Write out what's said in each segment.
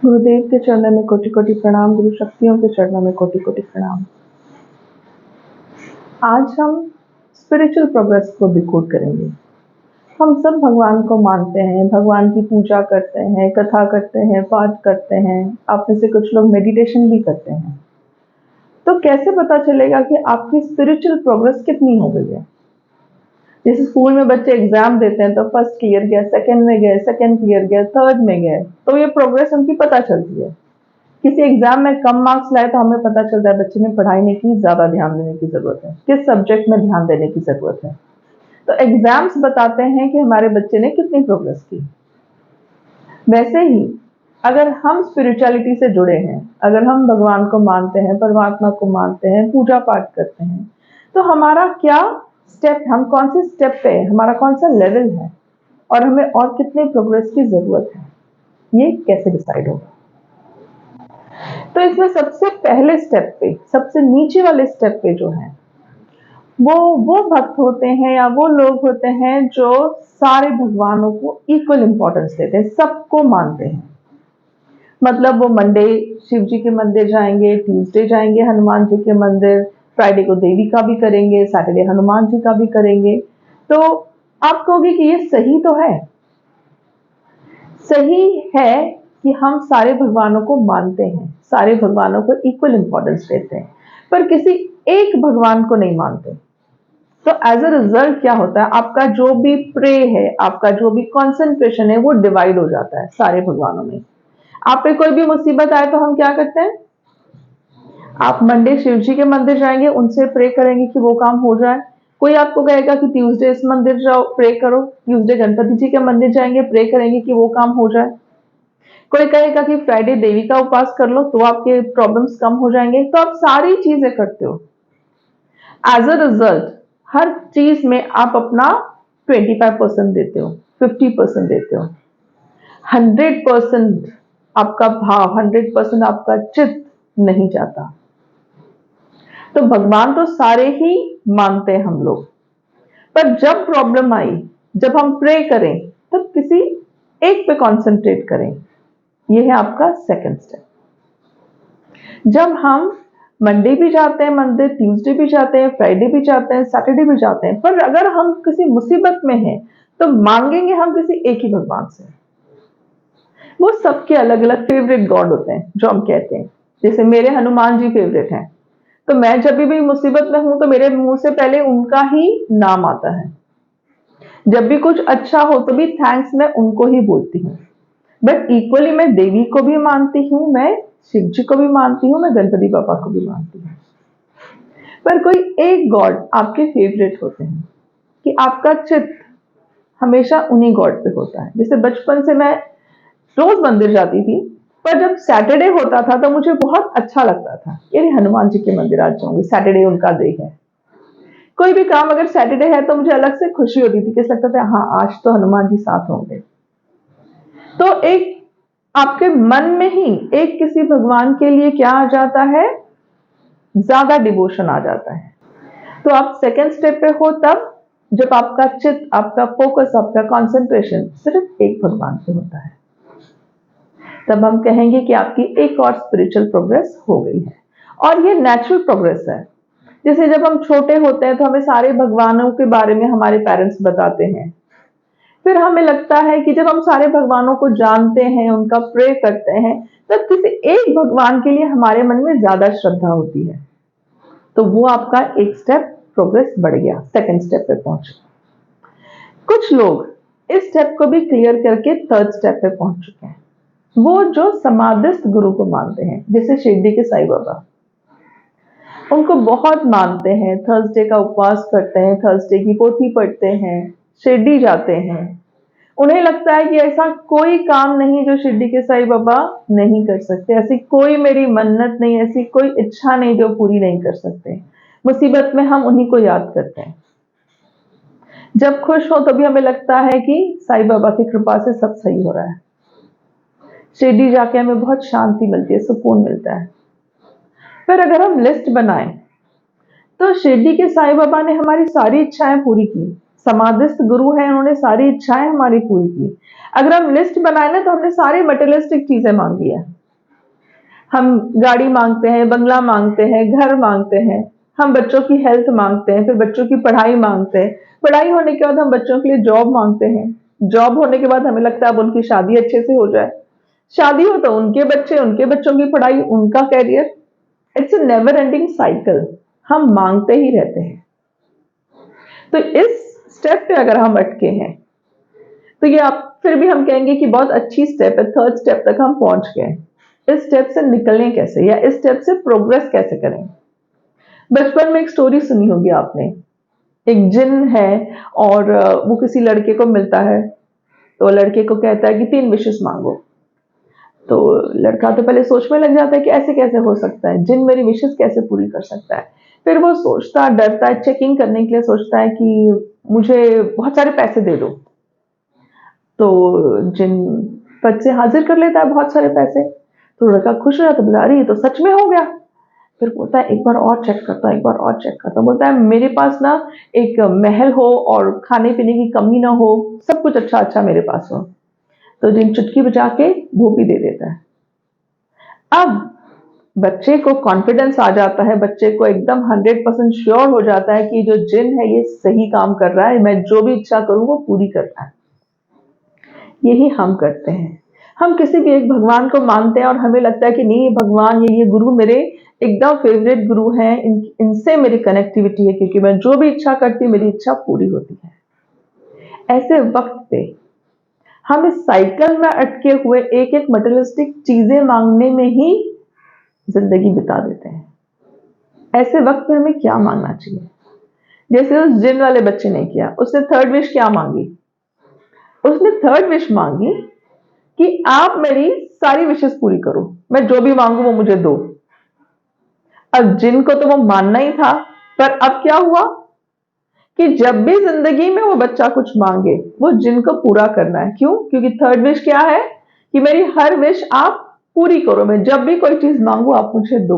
गुरुदेव के चरणों में कोटि कोटि प्रणाम, गुरु शक्तियों के चरणों में कोटि कोटि प्रणाम। आज हम स्पिरिचुअल प्रोग्रेस को डिकोड करेंगे। हम सब भगवान को मानते हैं, भगवान की पूजा करते हैं, कथा करते हैं, पाठ करते हैं, आप में से कुछ लोग मेडिटेशन भी करते हैं। तो कैसे पता चलेगा कि आपकी स्पिरिचुअल प्रोग्रेस कितनी हो गई है? जैसे स्कूल में बच्चे एग्जाम देते हैं तो फर्स्ट क्लियर गया, सेकंड में गए, सेकंड क्लियर गया, थर्ड में गए, तो ये प्रोग्रेस उनकी पता चलती है। किसी एग्जाम में कम मार्क्स लाए तो हमें पता चलता है बच्चे ने पढ़ाई नहीं की, ज्यादा ध्यान देने की जरूरत है, किस सब्जेक्ट में ध्यान देने की जरूरत है। तो एग्जाम्स बताते हैं कि हमारे बच्चे ने कितनी प्रोग्रेस की। वैसे ही अगर हम स्पिरिचुअलिटी से जुड़े हैं, अगर हम भगवान को मानते हैं, परमात्मा को मानते हैं, पूजा पाठ करते हैं, तो हमारा क्या स्टेप, हम कौन से स्टेप पे, हमारा कौन सा लेवल है और हमें और कितने प्रोग्रेस की जरूरत है, ये कैसे डिसाइड होगा? तो इसमें सबसे पहले स्टेप पे, सबसे नीचे वाले स्टेप पे जो है वो भक्त होते हैं या वो लोग होते हैं जो सारे भगवानों को इक्वल इंपॉर्टेंस देते हैं, सबको मानते हैं। मतलब वो मंडे शिव जी के मंदिर जाएंगे, ट्यूसडे जाएंगे हनुमान जी के मंदिर, फ्राइडे को देवी का भी करेंगे, सैटरडे हनुमान जी का भी करेंगे। तो आप कहोगे कि ये सही तो है, सही है कि हम सारे भगवानों को मानते हैं, सारे भगवानों को इक्वल इंपॉर्टेंस देते हैं, पर किसी एक भगवान को नहीं मानते। तो एज अ रिजल्ट क्या होता है, आपका जो भी प्रे है, आपका जो भी कंसंट्रेशन है, वो डिवाइड हो जाता है सारे भगवानों में। आप पे कोई भी मुसीबत आए तो हम क्या करते हैं, आप मंडे शिव जी के मंदिर जाएंगे, उनसे प्रे करेंगे कि वो काम हो जाए। कोई आपको कहेगा कि ट्यूसडे इस मंदिर जाओ, प्रे करो, ट्यूसडे गणपति जी के मंदिर जाएंगे, प्रे करेंगे कि वो काम हो जाए। कोई कहेगा कि फ्राइडे देवी का उपवास कर लो तो आपके प्रॉब्लम्स कम हो जाएंगे। तो आप सारी चीजें करते हो, एज अ रिजल्ट हर चीज में आप अपना 25% देते हो, 50% देते हो, 100% आपका भाव, 100% आपका चित्त नहीं जाता। तो भगवान तो सारे ही मानते हैं हम लोग, पर जब प्रॉब्लम आई, जब हम प्रे करें, तब किसी एक पे कंसंट्रेट करें। यह है आपका सेकंड स्टेप। जब हम मंडे भी जाते हैं मंदिर, ट्यूसडे भी जाते हैं, फ्राइडे भी जाते हैं, सैटरडे भी जाते हैं, पर अगर हम किसी मुसीबत में हैं तो मांगेंगे हम किसी एक ही भगवान से। वो सबके अलग अलग फेवरेट गॉड होते हैं जो हम कहते हैं। जैसे मेरे हनुमान जी फेवरेट हैं, तो मैं जब भी मुसीबत में हूं तो मेरे मुंह से पहले उनका ही नाम आता है। जब भी कुछ अच्छा हो तो भी थैंक्स मैं उनको ही बोलती हूँ। बट इक्वली मैं देवी को भी मानती हूँ, मैं शिव जी को भी मानती हूँ, मैं गणपति पापा को भी मानती हूँ। पर कोई एक गॉड आपके फेवरेट होते हैं कि आपका चित्त हमेशा उन्हीं गॉड पे होता है। जैसे बचपन से मैं रोज मंदिर जाती थी, पर जब सैटरडे होता था तो मुझे बहुत अच्छा लगता था, ये हनुमान जी के मंदिर आ जाऊंगी, सैटरडे उनका डे है। कोई भी काम अगर सैटरडे है तो मुझे अलग से खुशी होती थी, कैसे लगता था हाँ आज तो हनुमान जी साथ होंगे। तो एक आपके मन में ही एक किसी भगवान के लिए क्या आ जाता है, ज्यादा डिवोशन आ जाता है। तो आप सेकंड स्टेप पे हो तब जब आपका चित्त, आपका फोकस, आपका कंसंट्रेशन सिर्फ एक भगवान पे होता है। तब हम कहेंगे कि आपकी एक और स्पिरिचुअल प्रोग्रेस हो गई है। और ये नेचुरल प्रोग्रेस है। जैसे जब हम छोटे होते हैं तो हमें सारे भगवानों के बारे में हमारे पेरेंट्स बताते हैं, फिर हमें लगता है कि जब हम सारे भगवानों को जानते हैं, उनका प्रे करते हैं, तब किसी एक भगवान के लिए हमारे मन में ज्यादा श्रद्धा होती है। तो वो आपका एक स्टेप प्रोग्रेस बढ़ गया, सेकंड स्टेप पे पहुंचे। कुछ लोग इस स्टेप को भी क्लियर करके थर्ड स्टेप पे पहुंच चुके हैं, वो जो समाधिस्थ गुरु को मानते हैं। जैसे शिरडी के साईं बाबा, उनको बहुत मानते हैं, थर्सडे का उपवास करते हैं, थर्सडे की पोथी पढ़ते हैं, शिरडी जाते हैं। उन्हें लगता है कि ऐसा कोई काम नहीं जो शिरडी के साईं बाबा नहीं कर सकते, ऐसी कोई मेरी मन्नत नहीं, ऐसी कोई इच्छा नहीं जो पूरी नहीं कर सकते। मुसीबत में हम उन्हीं को याद करते हैं, जब खुश हो तभी हमें लगता है कि साईं बाबा की कृपा से सब सही हो रहा है। शिरडी जाके हमें बहुत शांति मिलती है, सुकून मिलता है। फिर अगर हम लिस्ट बनाएं तो शिरडी के साईं बाबा ने हमारी सारी इच्छाएं पूरी की, समाधिस्थ गुरु हैं, उन्होंने सारी इच्छाएं हमारी पूरी की। अगर हम लिस्ट बनाए ना तो हमने सारी मटेरियलिस्टिक चीजें मांगी है। हम गाड़ी मांगते हैं, बंगला मांगते हैं, घर मांगते हैं, हम बच्चों की हेल्थ मांगते हैं, फिर बच्चों की पढ़ाई मांगते हैं, पढ़ाई होने के बाद हम बच्चों के लिए जॉब मांगते हैं, जॉब होने के बाद हमें लगता है अब उनकी शादी अच्छे से हो जाए, शादी हो तो उनके बच्चे, उनके बच्चों की पढ़ाई, उनका career. It's a never ending cycle, हम मांगते ही रहते हैं। तो इस स्टेप पे अगर हम अटके हैं तो ये आप फिर भी हम कहेंगे कि बहुत अच्छी स्टेप है, थर्ड स्टेप तक हम पहुंच गए। इस स्टेप से निकलने कैसे, या इस स्टेप से प्रोग्रेस कैसे करें? बचपन में एक स्टोरी सुनी होगी आपने, एक जिन है और वो किसी लड़के को मिलता है, तो लड़के को कहता है कि 3 विशेस मांगो। तो लड़का तो पहले सोच में लग जाता है कि ऐसे कैसे हो सकता है, जिन मेरी विशेस कैसे पूरी कर सकता है। फिर वो सोचता, डरता है, चेकिंग करने के लिए सोचता है कि मुझे बहुत सारे पैसे दे दो। तो जिन फट से हाजिर कर लेता है बहुत सारे पैसे। तो लड़का खुश हो जाता है, बोला अरे ये तो सच में हो गया। फिर बोलता है एक बार और चेक करता हूँ, एक बार और चेक करता हूँ। बोलता है मेरे पास ना एक महल हो और खाने पीने की कमी ना हो, सब कुछ अच्छा अच्छा मेरे पास हो। तो जिन चुटकी बजा के वो भी दे देता है। अब बच्चे को कॉन्फिडेंस आ जाता है, बच्चे को एकदम 100% श्योर हो जाता है कि जो जिन है ये सही काम कर रहा है, मैं जो भी इच्छा करूं वो पूरी करता है। यही हम करते हैं। हम किसी भी एक भगवान को मानते हैं और हमें लगता है कि नहीं ये भगवान, ये गुरु मेरे एकदम फेवरेट गुरु हैं, इनसे मेरी कनेक्टिविटी है, क्योंकि मैं जो भी इच्छा करती हूँ मेरी इच्छा पूरी होती है। ऐसे वक्त पे हम इस साइकिल में अटके हुए एक एक मटेरियलिस्टिक चीजें मांगने में ही जिंदगी बिता देते हैं। ऐसे वक्त में हमें क्या मांगना चाहिए? जैसे उस जिन वाले बच्चे ने किया, उसने थर्ड विश क्या मांगी? उसने थर्ड विश मांगी कि आप मेरी सारी विशेस पूरी करो, मैं जो भी मांगू वो मुझे दो। अब जिन को तो वो मानना ही था, पर अब क्या हुआ कि जब भी जिंदगी में वो बच्चा कुछ मांगे वो जिन को पूरा करना है। क्यों? क्योंकि थर्ड विश क्या है कि मेरी हर विश आप पूरी करो, मैं जब भी कोई चीज मांगू आप मुझे दो।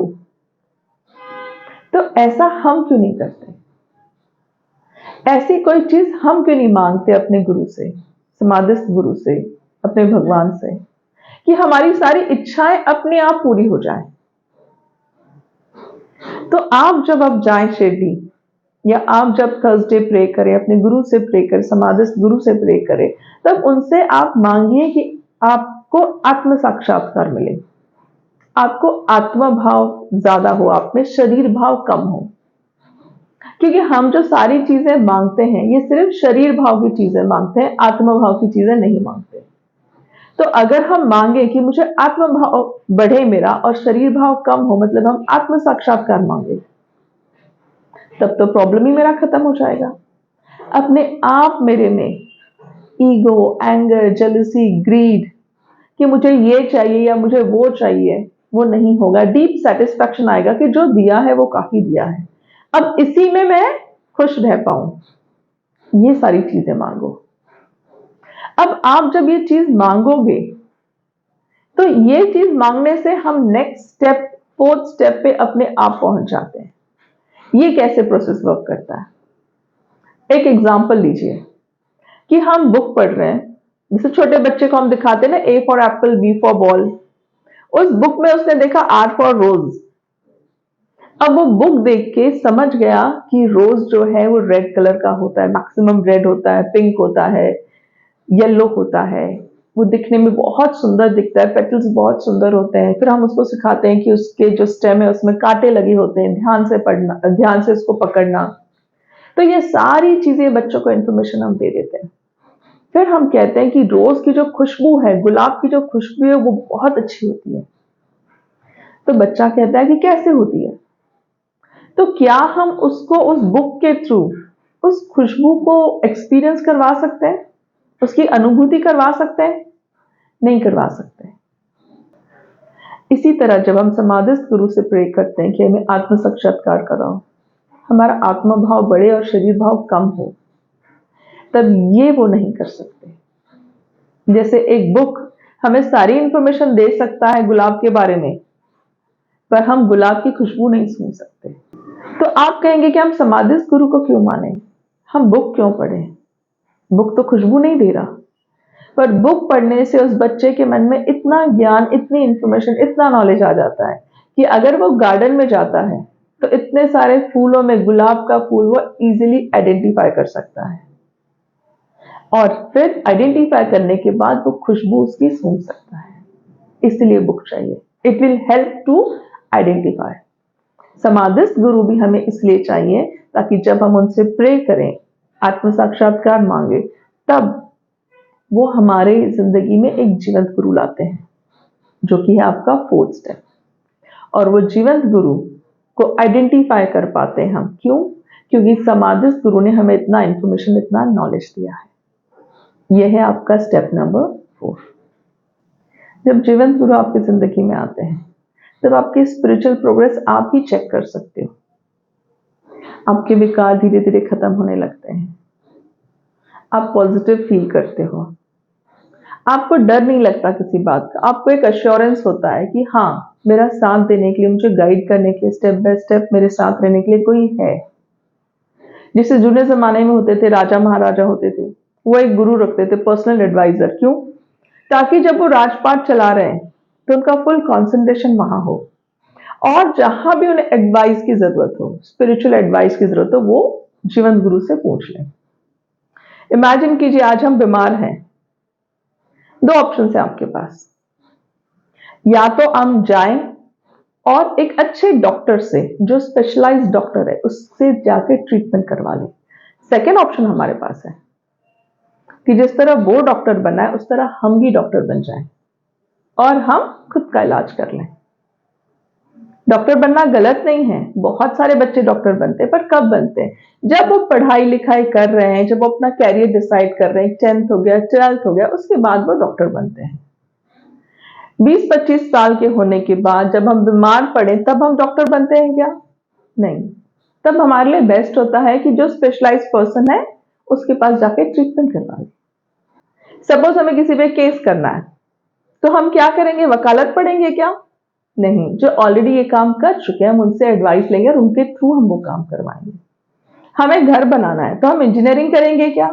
तो ऐसा हम क्यों नहीं करते? ऐसी कोई चीज हम क्यों नहीं मांगते अपने गुरु से, समाधिस्थ गुरु से, अपने भगवान से, कि हमारी सारी इच्छाएं अपने आप पूरी हो जाए? तो आप जब अब जाएं शिरडी, या आप जब थर्सडे प्रे करें, अपने गुरु से प्रे करें, समाधिस्थ गुरु से प्रे करें, तब उनसे आप मांगिए कि आपको आत्म साक्षात्कार मिले, आपको आत्मा भाव ज्यादा हो, आप में शरीर भाव कम हो। क्योंकि हम जो सारी चीजें मांगते हैं ये सिर्फ शरीर भाव की चीजें मांगते हैं, आत्मा भाव की चीजें नहीं मांगते। तो अगर हम मांगे कि मुझे आत्म भाव बढ़े मेरा और शरीर भाव कम हो, मतलब हम आत्म साक्षात्कार मांगे, तब तो प्रॉब्लम ही मेरा खत्म हो जाएगा। अपने आप मेरे में ईगो, एंगर, जेलसी, ग्रीड कि मुझे ये चाहिए या मुझे वो चाहिए, वो नहीं होगा। डीप सेटिस्फैक्शन आएगा कि जो दिया है वो काफी दिया है, अब इसी में मैं खुश रह पाऊं। ये सारी चीजें मांगो। अब आप जब ये चीज मांगोगे तो ये चीज मांगने से हम नेक्स्ट स्टेप, फोर्थ स्टेप पे अपने आप पहुंच जाते हैं। ये कैसे प्रोसेस वर्क करता है? एक एग्जांपल लीजिए कि हम बुक पढ़ रहे हैं, जैसे छोटे बच्चे को हम दिखाते हैं ना, A for apple, B for ball. उस बुक में उसने देखा आर फॉर रोज। अब वो बुक देख के समझ गया कि रोज जो है वो रेड कलर का होता है, मैक्सिमम रेड होता है, पिंक होता है, येलो होता है, वो दिखने में बहुत सुंदर दिखता है, पेटल्स बहुत सुंदर होते हैं। फिर हम उसको सिखाते हैं कि उसके जो स्टेम है उसमें कांटे लगे होते हैं, ध्यान से पढ़ना, ध्यान से उसको पकड़ना। तो ये सारी चीजें बच्चों को इन्फॉर्मेशन हम दे देते हैं। फिर हम कहते हैं कि रोज की जो खुशबू है, गुलाब की जो खुशबू है वो बहुत अच्छी होती है। तो बच्चा कहता है कि कैसे होती है? तो क्या हम उसको उस बुक के थ्रू उस खुशबू को एक्सपीरियंस करवा सकते हैं, उसकी अनुभूति करवा सकते हैं? नहीं करवा सकते। इसी तरह जब हम समाधिस्थ गुरु से प्रे करते हैं कि हमें आत्म साक्षात्कार कराओ, हमारा आत्मा भाव बढ़े और शरीर भाव कम हो, तब ये वो नहीं कर सकते। जैसे एक बुक हमें सारी इंफॉर्मेशन दे सकता है गुलाब के बारे में, पर हम गुलाब की खुशबू नहीं सूंघ सकते। तो आप कहेंगे कि हम समाधिस्थ गुरु को क्यों माने? हम बुक क्यों पढ़ें? बुक तो खुशबू नहीं दे रहा, पर बुक पढ़ने से उस बच्चे के मन में इतना ज्ञान, इतनी इंफॉर्मेशन, इतना नॉलेज आ जाता है कि अगर वो गार्डन में जाता है तो इतने सारे फूलों में गुलाब का फूल वो इजीली आइडेंटिफाई कर सकता है, और फिर आइडेंटिफाई करने के बाद वो खुशबू उसकी सूंघ सकता है। इसलिए बुक चाहिए। It will help to identify. समाधिस्थ गुरु भी हमें इसलिए चाहिए ताकि जब हम उनसे प्रे करें, आत्म साक्षात्कार मांगे, तब वो हमारे जिंदगी में एक जीवंत गुरु लाते हैं, जो कि है आपका 4th स्टेप। और वो जीवंत गुरु को आइडेंटिफाई कर पाते हैं हम। क्यों? क्योंकि समाधिस्थ गुरु ने हमें इतना इंफॉर्मेशन, इतना नॉलेज दिया है। यह है आपका स्टेप नंबर 4। जब जीवंत गुरु आपकी जिंदगी में आते हैं, तब आपकी स्पिरिचुअल प्रोग्रेस आप ही चेक कर सकते हो। आपके विकार धीरे धीरे खत्म होने लगते हैं। आप पॉजिटिव फील करते हो। आपको डर नहीं लगता किसी बात का। आपको एक अश्योरेंस होता है कि हाँ, मेरा साथ देने के लिए, मुझे गाइड करने के लिए, स्टेप बाय स्टेप मेरे साथ रहने के लिए कोई है। जिसे जूने जमाने में होते थे, राजा महाराजा होते थे, वो एक गुरु रखते थे, पर्सनल एडवाइजर। क्यों? ताकि जब वो राजपाट चला रहे हैं तो उनका फुल कंसंट्रेशन वहां हो, और जहां भी उन्हें एडवाइस की जरूरत हो, स्पिरिचुअल एडवाइस की जरूरत हो, वो जीवंत गुरु से पूछ लें। इमेजिन कीजिए, आज हम बीमार हैं। 2 ऑप्शन है आपके पास। या तो हम जाएं और एक अच्छे डॉक्टर से, जो स्पेशलाइज्ड डॉक्टर है, उससे जाके ट्रीटमेंट करवा लें। सेकेंड ऑप्शन हमारे पास है कि जिस तरह वो डॉक्टर बना है, उस तरह हम भी डॉक्टर बन जाएं और हम खुद का इलाज कर लें। डॉक्टर बनना गलत नहीं है। बहुत सारे बच्चे डॉक्टर बनते हैं, पर कब बनते हैं? जब वो पढ़ाई लिखाई कर रहे हैं, जब वो अपना कैरियर डिसाइड कर रहे हैं, 10th हो गया, 12th हो गया, उसके बाद वो डॉक्टर बनते हैं। 20-25 साल के होने के बाद जब हम बीमार पड़े, तब हम डॉक्टर बनते हैं क्या? नहीं। तब हमारे लिए बेस्ट होता है कि जो स्पेशलाइज्ड पर्सन है, उसके पास जाके ट्रीटमेंट करवा लें। सपोज हमें किसी पे केस करना है, तो हम क्या करेंगे? वकालत पढ़ेंगे क्या? नहीं। जो ऑलरेडी ये काम कर चुके हैं, हम उनसे एडवाइस लेंगे और उनके थ्रू हम वो काम करवाएंगे। हमें घर बनाना है, तो हम इंजीनियरिंग करेंगे क्या?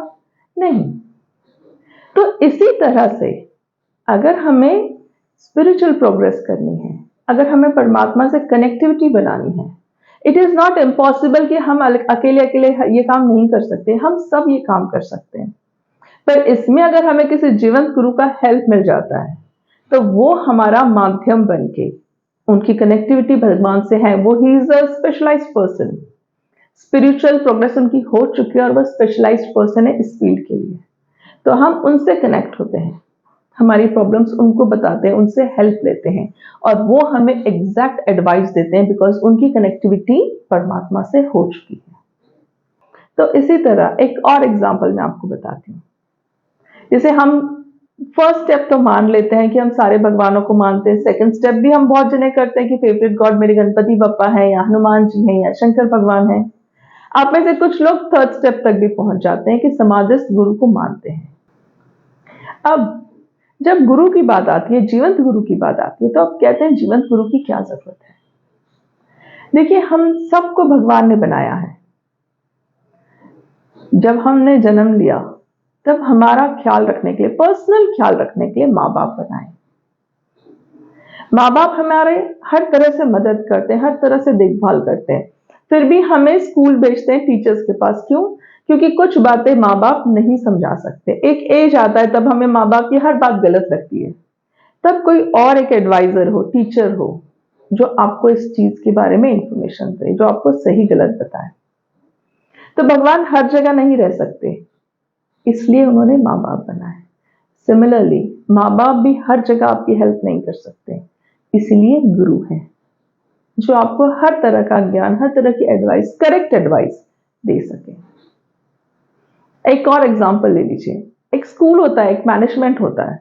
नहीं। तो इसी तरह से अगर हमें स्पिरिचुअल प्रोग्रेस करनी है, अगर हमें परमात्मा से कनेक्टिविटी बनानी है, इट इज नॉट इम्पॉसिबल कि हम अकेले अकेले ये काम नहीं कर सकते। हम सब ये काम कर सकते हैं, पर इसमें अगर हमें किसी जीवंत गुरु का हेल्प मिल जाता है, तो वो हमारा माध्यम बन के, उनकी कनेक्टिविटी भगवान से है, वो ही is a specialised person. Spiritual progress उनकी हो चुकी है और वो स्पेशलाइज्ड पर्सन है इस फील्ड के लिए। तो हम उनसे कनेक्ट होते हैं, हमारी प्रॉब्लम्स उनको बताते हैं, उनसे हेल्प लेते हैं, और वो हमें एग्जैक्ट एडवाइस देते हैं, बिकॉज उनकी कनेक्टिविटी परमात्मा से हो चुकी है। तो इसी तरह एक और एग्जाम्पल मैं आपको बताती हूँ। जैसे हम फर्स्ट स्टेप तो मान लेते हैं कि हम सारे भगवानों को मानते हैं। सेकंड स्टेप भी हम बहुत जने करते हैं कि फेवरेट गॉड मेरे गणपति बप्पा है, या हनुमान जी हैं, या शंकर भगवान है। आप में से कुछ लोग थर्ड स्टेप तक भी पहुंच जाते हैं कि समाधिस्थ गुरु को मानते हैं। अब जब गुरु की बात आती है, जीवंत गुरु की बात आती है, तो आप कहते हैं जीवंत गुरु की क्या जरूरत है? देखिए, हम सबको भगवान ने बनाया है। जब हमने जन्म लिया, तब हमारा ख्याल रखने के लिए, पर्सनल ख्याल रखने के लिए माँ बाप बनाए। माँ बाप हमारे हर तरह से मदद करते हैं, हर तरह से देखभाल करते हैं, फिर भी हमें स्कूल भेजते हैं टीचर्स के पास। क्यों? क्योंकि कुछ बातें माँ बाप नहीं समझा सकते। एक एज आता है, तब हमें माँ बाप की हर बात गलत लगती है। तब कोई और एक एडवाइजर हो, टीचर हो, जो आपको इस चीज के बारे में इंफॉर्मेशन दे, जो आपको सही गलत बताए। तो भगवान हर जगह नहीं रह सकते, इसलिए उन्होंने माँ बाप बनाए। सिमिलरली माँ बाप भी हर जगह आपकी हेल्प नहीं कर सकते, इसलिए गुरु है, जो आपको हर तरह का ज्ञान, हर तरह की एडवाइस, करेक्ट एडवाइस दे सके। एक और एग्जांपल ले लीजिए। एक स्कूल होता है, एक मैनेजमेंट होता है।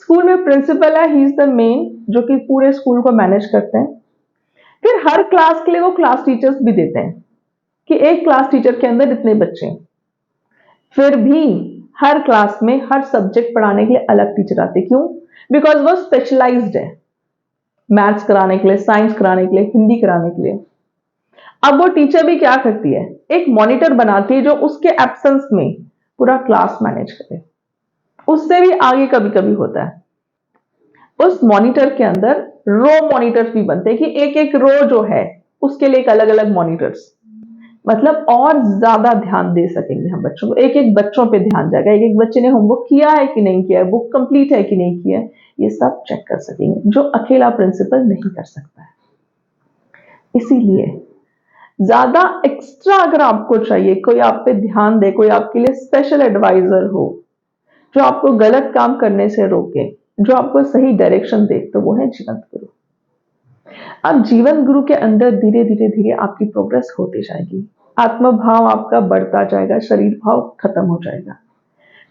स्कूल में प्रिंसिपल है, ही इज द मेन, जो कि पूरे स्कूल को मैनेज करते हैं। फिर हर क्लास के लिए वो क्लास टीचर्स भी देते हैं कि एक क्लास टीचर के अंदर इतने बच्चे हैं। फिर भी हर क्लास में हर सब्जेक्ट पढ़ाने के लिए अलग टीचर आते। क्यों? बिकॉज वो स्पेशलाइज्ड है, मैथ्स कराने के लिए, साइंस कराने के लिए, हिंदी कराने के लिए। अब वो टीचर भी क्या करती है, एक मॉनिटर बनाती है जो उसके एब्सेंस में पूरा क्लास मैनेज करे। उससे भी आगे कभी कभी होता है, उस मॉनिटर के अंदर रो मॉनिटर्स भी बनते हैं कि एक एक रो जो है उसके लिए एक अलग अलग मॉनिटर्स, मतलब और ज्यादा ध्यान दे सकेंगे हम बच्चों को। एक एक बच्चों पे ध्यान जाएगा, एक एक बच्चे ने होमवर्क किया है कि नहीं किया है, बुक कंप्लीट है कि नहीं किया है, ये सब चेक कर सकेंगे, जो अकेला प्रिंसिपल नहीं कर सकता है। इसीलिए ज्यादा एक्स्ट्रा अगर आपको चाहिए, कोई आप पे ध्यान दे, कोई आपके लिए स्पेशल एडवाइजर हो जो आपको गलत काम करने से रोके, जो आपको सही डायरेक्शन दे, तो वो है जीवन गुरु। अब जीवन गुरु के अंदर धीरे धीरे धीरे आपकी प्रोग्रेस होती जाएगी, आत्म भाव आपका बढ़ता जाएगा, शरीर भाव खत्म हो जाएगा।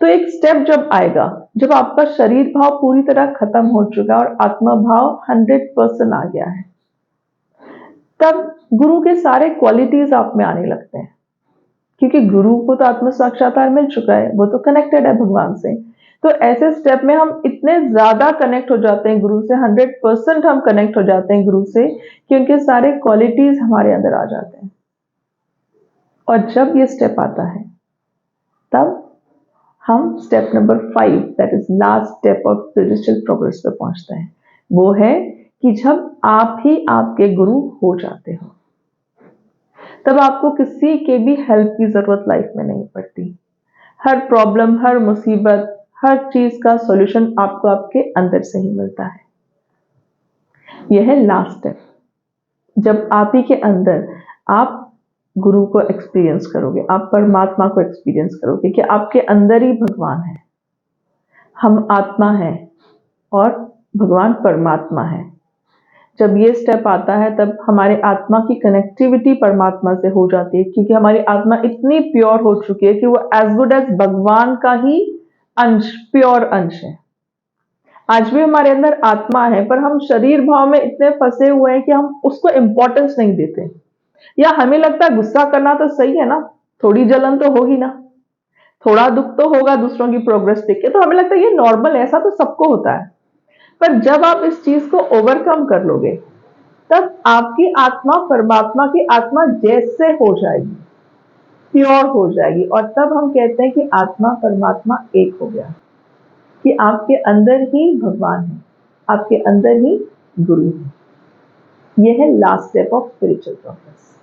तो एक स्टेप जब आएगा, जब आपका शरीर भाव पूरी तरह खत्म हो चुका और आत्म भाव 100% आ गया है, तब गुरु के सारे क्वालिटीज आप में आने लगते हैं, क्योंकि गुरु को तो आत्म साक्षात्कार मिल चुका है, वो तो कनेक्टेड है भगवान से। तो ऐसे स्टेप में हम इतने ज्यादा कनेक्ट हो जाते हैं गुरु से, 100% हम कनेक्ट हो जाते हैं गुरु से, कि उनके सारे क्वालिटीज हमारे अंदर आ जाते हैं। और जब ये स्टेप आता है, तब हम step number 5, that is last step of spiritual progress पे पहुंचते हैं। वो है कि जब आप ही आपके गुरु हो जाते हो, तब आपको किसी के भी हेल्प की जरूरत लाइफ में नहीं पड़ती। हर प्रॉब्लम, हर मुसीबत, हर चीज का सॉल्यूशन आपको आपके अंदर से ही मिलता है। यह है लास्ट स्टेप, जब आप ही के अंदर आप गुरु को एक्सपीरियंस करोगे, आप परमात्मा को एक्सपीरियंस करोगे कि आपके अंदर ही भगवान है। हम आत्मा है और भगवान परमात्मा है। जब ये स्टेप आता है, तब हमारे आत्मा की कनेक्टिविटी परमात्मा से हो जाती है, क्योंकि हमारी आत्मा इतनी प्योर हो चुकी है कि वो एज गुड एज भगवान का ही अंश, प्योर अंश है। आज भी हमारे अंदर आत्मा है, पर हम शरीर भाव में इतने फंसे हुए हैं कि हम उसको इंपॉर्टेंस नहीं देते, या हमें लगता है गुस्सा करना तो सही है ना, थोड़ी जलन तो होगी ना, थोड़ा दुख तो होगा दूसरों की प्रोग्रेस देख के, तो हमें लगता है ये नॉर्मल है, ऐसा तो सबको होता है। पर जब आप इस चीज को ओवरकम कर लोगे, तब आपकी आत्मा परमात्मा की आत्मा जैसे हो जाएगी, प्योर हो जाएगी, और तब हम कहते हैं कि आत्मा परमात्मा एक हो गया, कि आपके अंदर ही भगवान है, आपके अंदर ही गुरु है। यह है last step of spiritual progress.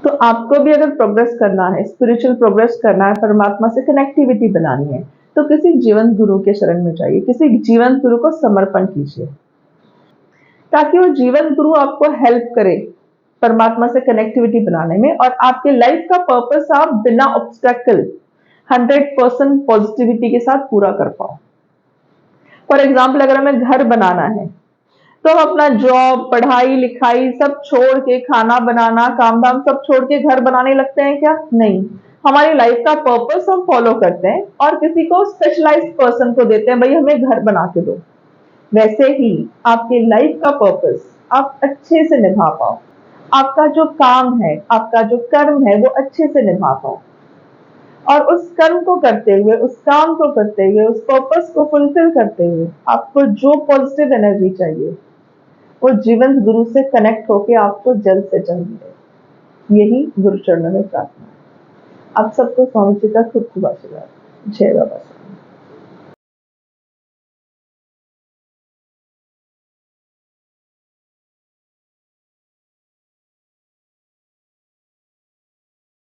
तो आपको भी अगर प्रोग्रेस करना है, स्पिरिचुअल प्रोग्रेस करना है, परमात्मा से कनेक्टिविटी बनानी है, तो किसी जीवन गुरु के शरण में जाइए, किसी जीवन गुरु को समर्पण कीजिए, ताकि वो जीवन गुरु आपको हेल्प करे परमात्मा से कनेक्टिविटी बनाने में, और आपके लाइफ का पर्पस आप बिना ऑब्स्टेकल 100% पॉजिटिविटी के साथ पूरा कर पाओ। फॉर एग्जाम्पल, अगर हमें घर बनाना है, तो हम अपना जॉब, पढ़ाई लिखाई सब छोड़ के, खाना बनाना, काम धाम सब छोड़ के घर बनाने लगते हैं क्या? नहीं, हमारी लाइफ का पर्पस हम फॉलो करते हैं और किसी को स्पेशलाइज्ड पर्सन को देते हैं, भाई हमें घर बना के दो। वैसे ही आपके लाइफ का पर्पस आप अच्छे से निभा पाओ, आपका जो काम है, आपका जो कर्म है, वो अच्छे से निभा पाओ, और उस कर्म को करते हुए, उस काम को करते हुए, उस पर्पस को फुलफिल करते हुए आपको जो पॉजिटिव एनर्जी चाहिए, वो जीवन गुरु से कनेक्ट होके आपको जल्द से जल्द मिले। यही गुरु चरणों में प्रार्थना है। आप सबको स्वामी जी का खूब खूब आशीर्वाद। जय बाबा।